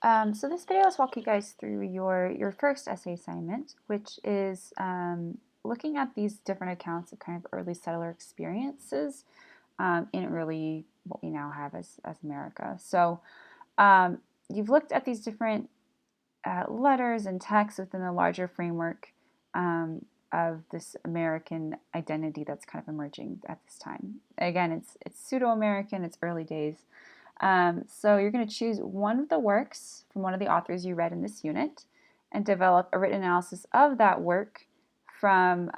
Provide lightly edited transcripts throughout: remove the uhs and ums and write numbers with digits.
So this video is walking you guys through your first essay assignment, which is looking at these different accounts of kind of early settler experiences in early what we now have as America. So you've looked at these different letters and texts within the larger framework of this American identity that's kind of emerging at this time. Again, it's pseudo-American, it's early days. So you're going to choose one of the works from one of the authors you read in this unit and develop a written analysis of that work from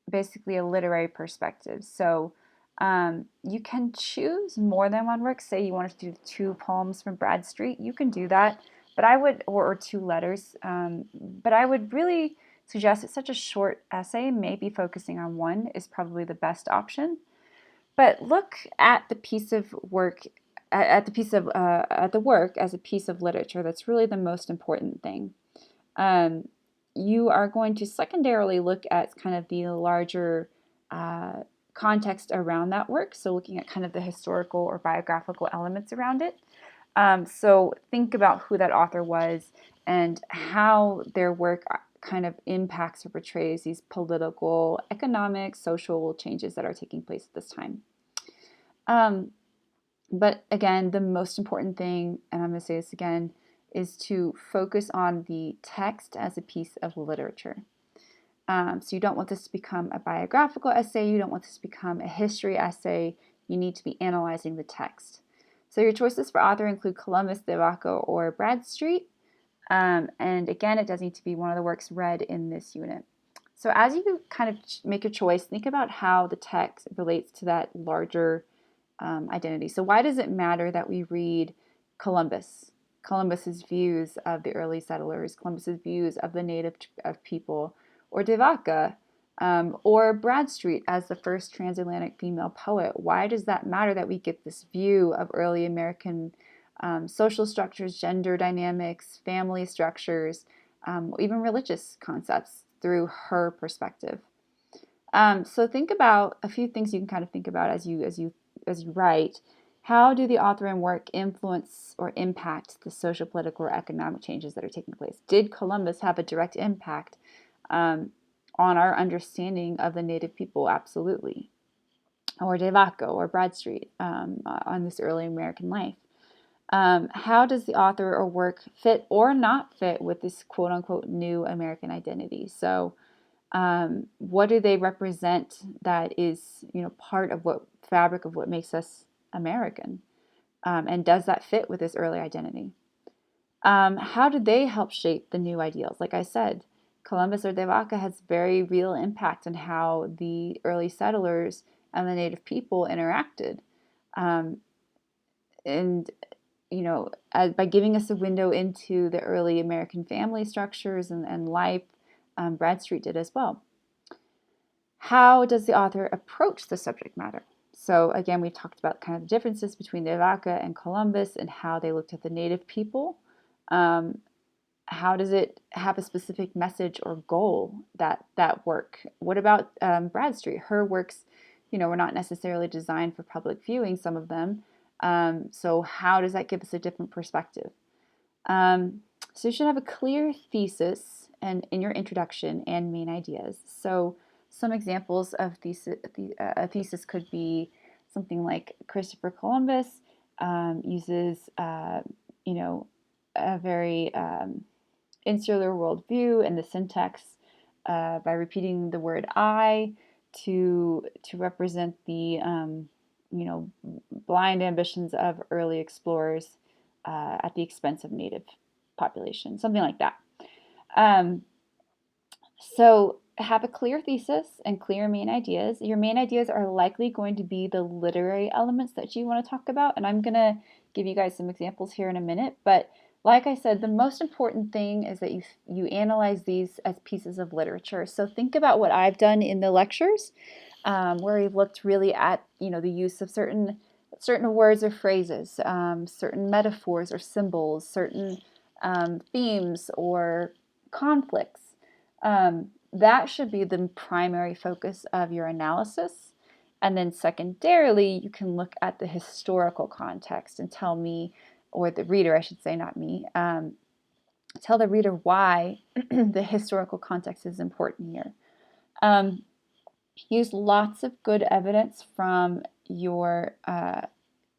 basically a literary perspective. So you can choose more than one work. Say you wanted to do 2 poems from Bradstreet, you can do that. But I would, or 2 letters, but I would really suggest it's such a short essay, maybe focusing on one is probably the best option. But look at the piece of work, at the work as a piece of literature. That's really the most important thing. You are going to secondarily look at kind of the larger context around that work. So looking at kind of the historical or biographical elements around it. So think about who that author was and how their work kind of impacts or portrays these political, economic, social changes that are taking place at this time. But again, the most important thing, and I'm going to say this again, is to focus on the text as a piece of literature. So you don't want this to become a biographical essay. You don't want this to become a history essay. You need to be analyzing the text. So your choices for author include Columbus, De Vaca, or Bradstreet. And again, it does need to be one of the works read in this unit. So as you kind of make your choice, think about how the text relates to that larger identity. So why does it matter that we read Columbus's views of the early settlers, Columbus's views of the native people, or De Vaca, or Bradstreet as the first transatlantic female poet? Why does that matter that we get this view of early American social structures, gender dynamics, family structures, even religious concepts through her perspective? So think about a few things you can kind of think about as you write. How do the author and work influence or impact the social, political, or economic changes that are taking place? Did Columbus have a direct impact on our understanding of the native people? Absolutely. Or De Vaca or Bradstreet on this early American life. How does the author or work fit or not fit with this quote-unquote new American identity? So what do they represent that is, part of what fabric of what makes us American? And does that fit with this early identity? How do they help shape the new ideals? Like I said, Columbus or De Vaca has very real impact on how the early settlers and the native people interacted. And by giving us a window into the early American family structures and life, Bradstreet did as well. How does the author approach the subject matter? So again, we've talked about kind of the differences between De Vaca and Columbus and how they looked at the native people. How does it have a specific message or goal, that work? What about Bradstreet? Her works, were not necessarily designed for public viewing, some of them. So how does that give us a different perspective? So you should have a clear thesis and in your introduction and main ideas. So some examples of a thesis could be something like Christopher Columbus uses, a very insular worldview and the syntax by repeating the word "I" to represent the blind ambitions of early explorers at the expense of native population, something like that. So have a clear thesis and clear main ideas. Your main ideas are likely going to be the literary elements that you want to talk about, and I'm going to give you guys some examples here in a minute. But like I said, the most important thing is that you analyze these as pieces of literature. So think about what I've done in the lectures, where we've looked really at the use of certain words or phrases, certain metaphors or symbols, certain themes or conflicts. That should be the primary focus of your analysis. And then secondarily, you can look at the historical context and tell me or the reader, I should say, not me, tell the reader why the historical context is important here. Use lots of good evidence from your,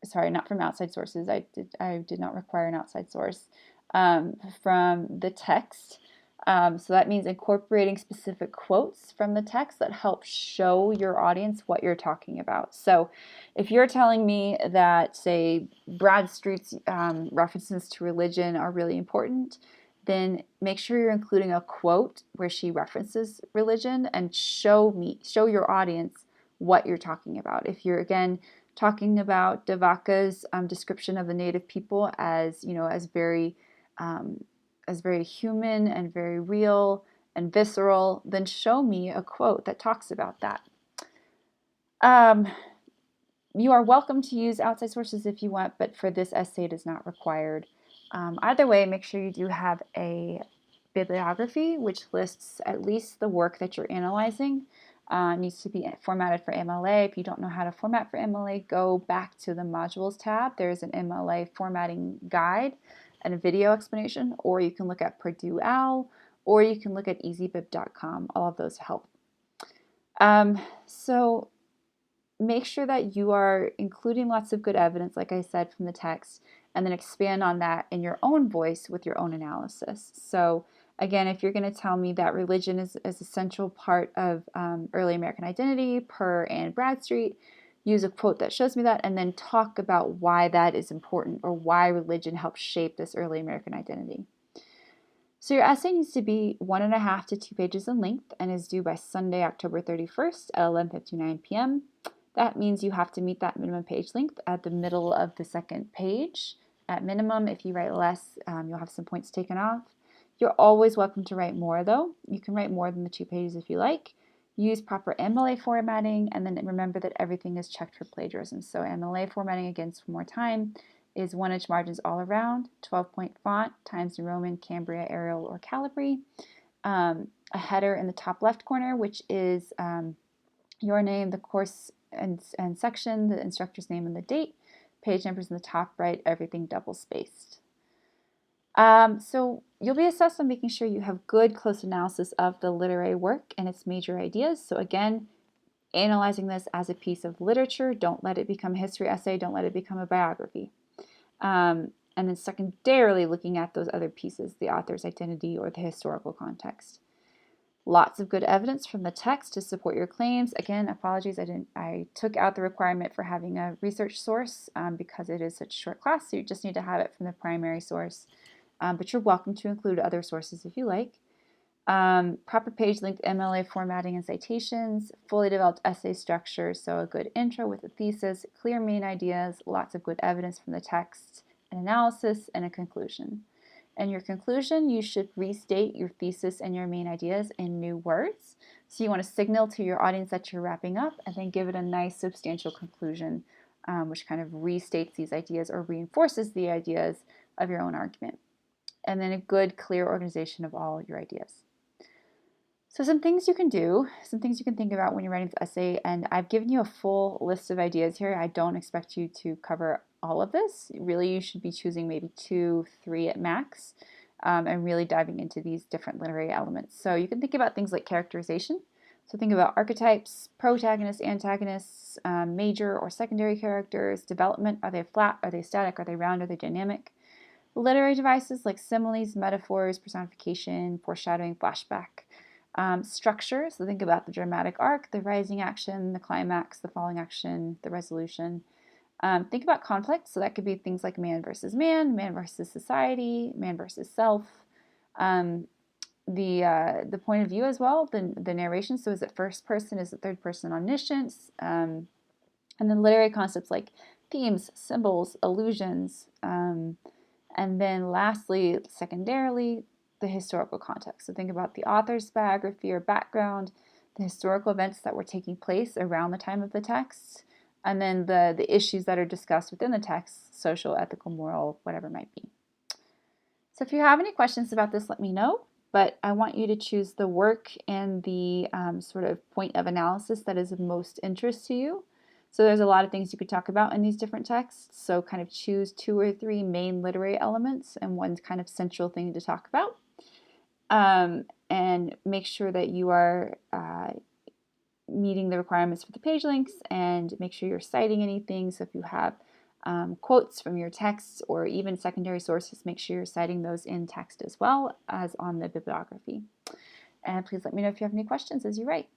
sorry, not from outside sources. I did not require an outside source, from the text. So that means incorporating specific quotes from the text that help show your audience what you're talking about. So if you're telling me that, say, Bradstreet's references to religion are really important, then make sure you're including a quote where she references religion and show your audience what you're talking about. If you're, again, talking about Devaka's description of the native people as, as very human and very real and visceral, then show me a quote that talks about that. You are welcome to use outside sources if you want, but for this essay it is not required. Either way, make sure you do have a bibliography which lists at least the work that you're analyzing. Needs to be formatted for MLA. If you don't know how to format for MLA, go back to the modules tab. There's an MLA formatting guide and a video explanation, or you can look at Purdue OWL, or you can look at easybib.com. All of those help. So make sure that you are including lots of good evidence, like I said, from the text, and then expand on that in your own voice with your own analysis. So again, if you're going to tell me that religion is a central part of early American identity per Anne Bradstreet, use a quote that shows me that, and then talk about why that is important or why religion helped shape this early American identity. So your essay needs to be 1.5 to 2 pages in length and is due by Sunday, October 31st at 11:59 p.m. That means you have to meet that minimum page length at the middle of the second page. At minimum, if you write less, you'll have some points taken off. You're always welcome to write more, though. You can write more than the 2 pages if you like. Use proper MLA formatting, and then remember that everything is checked for plagiarism. So MLA formatting, again, one more time, is 1-inch margins all around, 12-point font, Times New Roman, Cambria, Arial, or Calibri. A header in the top left corner, which is your name, the course and section, the instructor's name and the date. Page numbers in the top right, everything double spaced. So you'll be assessed on making sure you have good close analysis of the literary work and its major ideas. So again, analyzing this as a piece of literature. Don't let it become a history essay. Don't let it become a biography. And then secondarily, looking at those other pieces, the author's identity or the historical context. Lots of good evidence from the text to support your claims. Again, apologies, I took out the requirement for having a research source because it is such a short class, so you just need to have it from the primary source. But you're welcome to include other sources if you like. Proper page length MLA formatting and citations, fully developed essay structure, so a good intro with a thesis, clear main ideas, lots of good evidence from the text, an analysis, and a conclusion. In your conclusion, you should restate your thesis and your main ideas in new words. So you want to signal to your audience that you're wrapping up and then give it a nice substantial conclusion, which kind of restates these ideas or reinforces the ideas of your own argument. And then a good, clear organization of all your ideas. So some things you can do, some things you can think about when you're writing this essay, and I've given you a full list of ideas here. I don't expect you to cover all of this. Really, you should be choosing maybe 2, 3 at max, and really diving into these different literary elements. So you can think about things like characterization. So think about archetypes, protagonists, antagonists, major or secondary characters, development. Are they flat? Are they static? Are they round? Are they dynamic? Literary devices like similes, metaphors, personification, foreshadowing, flashback. Structure, so think about the dramatic arc, the rising action, the climax, the falling action, the resolution. Think about conflict, so that could be things like man versus society, man versus self. The point of view as well, the narration, so is it first person, is it third person, omniscience? And then literary concepts like themes, symbols, allusions. And then lastly, secondarily, the historical context. So think about the author's biography or background, the historical events that were taking place around the time of the text, and then the issues that are discussed within the text, social, ethical, moral, whatever it might be. So if you have any questions about this, let me know, but I want you to choose the work and the sort of point of analysis that is of most interest to you. So there's a lot of things you could talk about in these different texts. So kind of choose 2 or 3 main literary elements and one kind of central thing to talk about. And make sure that you are meeting the requirements for the page links, and make sure you're citing anything. So if you have quotes from your texts or even secondary sources, make sure you're citing those in text as well as on the bibliography. And please let me know if you have any questions as you write.